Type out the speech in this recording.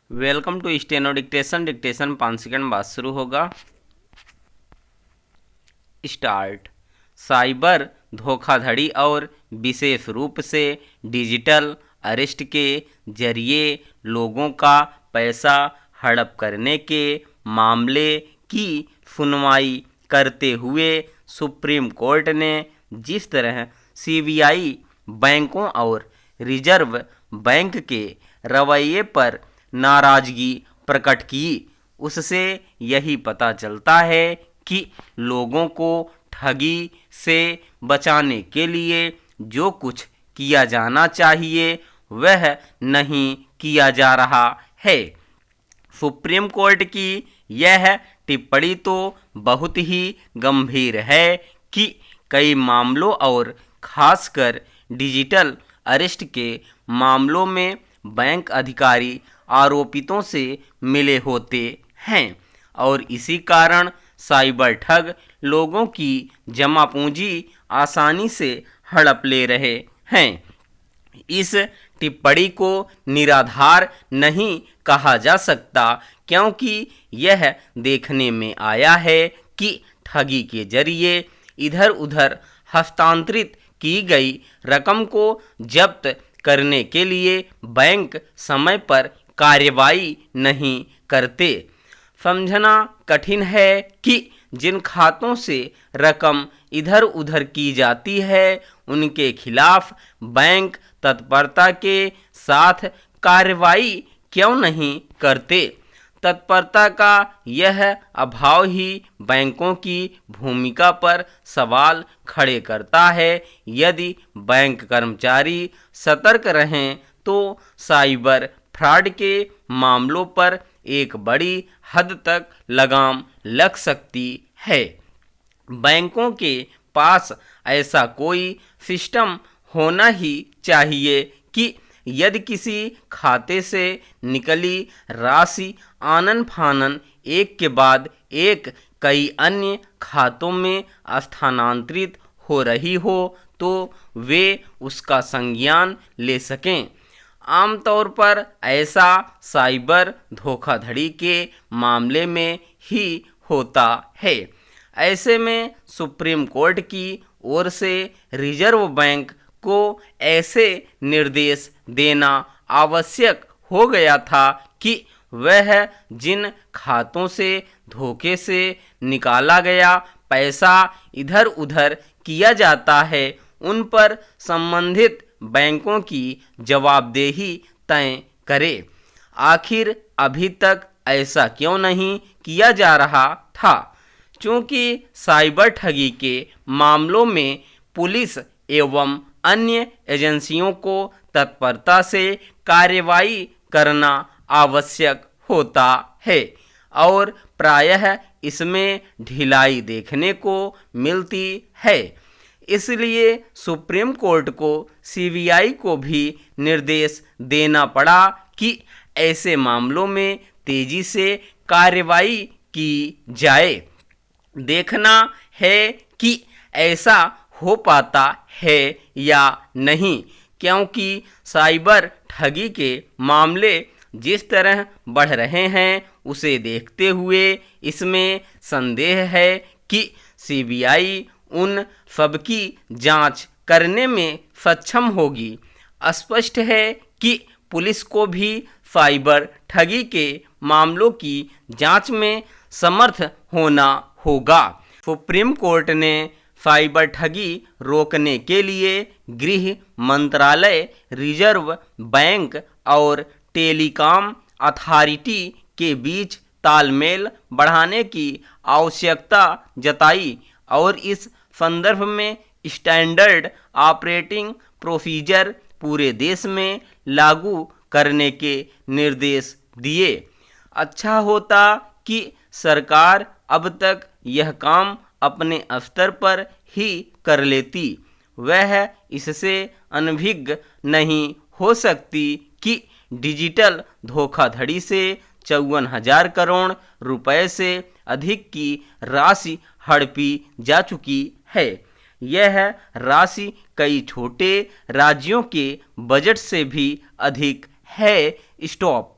Welcome to steno dictation. Dictation 5 second बाद शुरू होगा। स्टार्ट। साइबर धोखाधड़ी और विशेष रूप से डिजिटल अरेस्ट के जरिए लोगों का पैसा हड़प करने के मामले की सुनवाई करते हुए सुप्रीम कोर्ट ने जिस तरह सीबीआई बैंकों और रिजर्व बैंक के रवैये पर नाराजगी प्रकट की, उससे यही पता चलता है कि लोगों को ठगी से बचाने के लिए जो कुछ किया जाना चाहिए वह नहीं किया जा रहा है। सुप्रीम कोर्ट की यह टिप्पणी तो बहुत ही गंभीर है कि कई मामलों और खासकर डिजिटल अरेस्ट के मामलों में बैंक अधिकारी आरोपितों से मिले होते हैं और इसी कारण साइबर ठग लोगों की जमा पूंजी आसानी से हड़प ले रहे हैं। इस टिप्पणी को निराधार नहीं कहा जा सकता, क्योंकि यह देखने में आया है कि ठगी के जरिए इधर उधर हस्तांतरित की गई रकम को जब्त करने के लिए बैंक समय पर कार्रवाई नहीं करते। समझना कठिन है कि जिन खातों से रकम इधर उधर की जाती है उनके खिलाफ बैंक तत्परता के साथ कार्रवाई क्यों नहीं करते। तत्परता का यह अभाव ही बैंकों की भूमिका पर सवाल खड़े करता है। यदि बैंक कर्मचारी सतर्क रहें तो साइबर फ्रॉड के मामलों पर एक बड़ी हद तक लगाम लग सकती है। बैंकों के पास ऐसा कोई सिस्टम होना ही चाहिए कि यदि किसी खाते से निकली राशि आनन फानन एक के बाद एक कई अन्य खातों में स्थानांतरित हो रही हो तो वे उसका संज्ञान ले सकें। आमतौर पर ऐसा साइबर धोखाधड़ी के मामले में ही होता है। ऐसे में सुप्रीम कोर्ट की ओर से रिजर्व बैंक को ऐसे निर्देश देना आवश्यक हो गया था कि वह जिन खातों से धोखे से निकाला गया पैसा इधर उधर किया जाता है उन पर संबंधित बैंकों की जवाबदेही तय करे। आखिर अभी तक ऐसा क्यों नहीं किया जा रहा था? चूँकि साइबर ठगी के मामलों में पुलिस एवं अन्य एजेंसियों को तत्परता से कार्रवाई करना आवश्यक होता है और प्रायः इसमें ढिलाई देखने को मिलती है। इसलिए सुप्रीम कोर्ट को सीबीआई को भी निर्देश देना पड़ा कि ऐसे मामलों में तेजी से कार्रवाई की जाए। देखना है कि ऐसा हो पाता है या नहीं, क्योंकि साइबर ठगी के मामले जिस तरह बढ़ रहे हैं उसे देखते हुए इसमें संदेह है कि सीबीआई उन सबकी जांच करने में सक्षम होगी। स्पष्ट है कि पुलिस को भी साइबर ठगी के मामलों की जांच में समर्थ होना होगा। सुप्रीम कोर्ट ने साइबर ठगी रोकने के लिए गृह मंत्रालय, रिजर्व बैंक और टेलीकॉम अथॉरिटी के बीच तालमेल बढ़ाने की आवश्यकता जताई और इस संदर्भ में स्टैंडर्ड ऑपरेटिंग प्रोसीजर पूरे देश में लागू करने के निर्देश दिए। अच्छा होता कि सरकार अब तक यह काम अपने स्तर पर ही कर लेती। वह इससे अनभिज्ञ नहीं हो सकती कि डिजिटल धोखाधड़ी से 54,000 करोड़ रुपए से अधिक की राशि हड़पी जा चुकी है। यह राशि कई छोटे राज्यों के बजट से भी अधिक है। स्टॉप।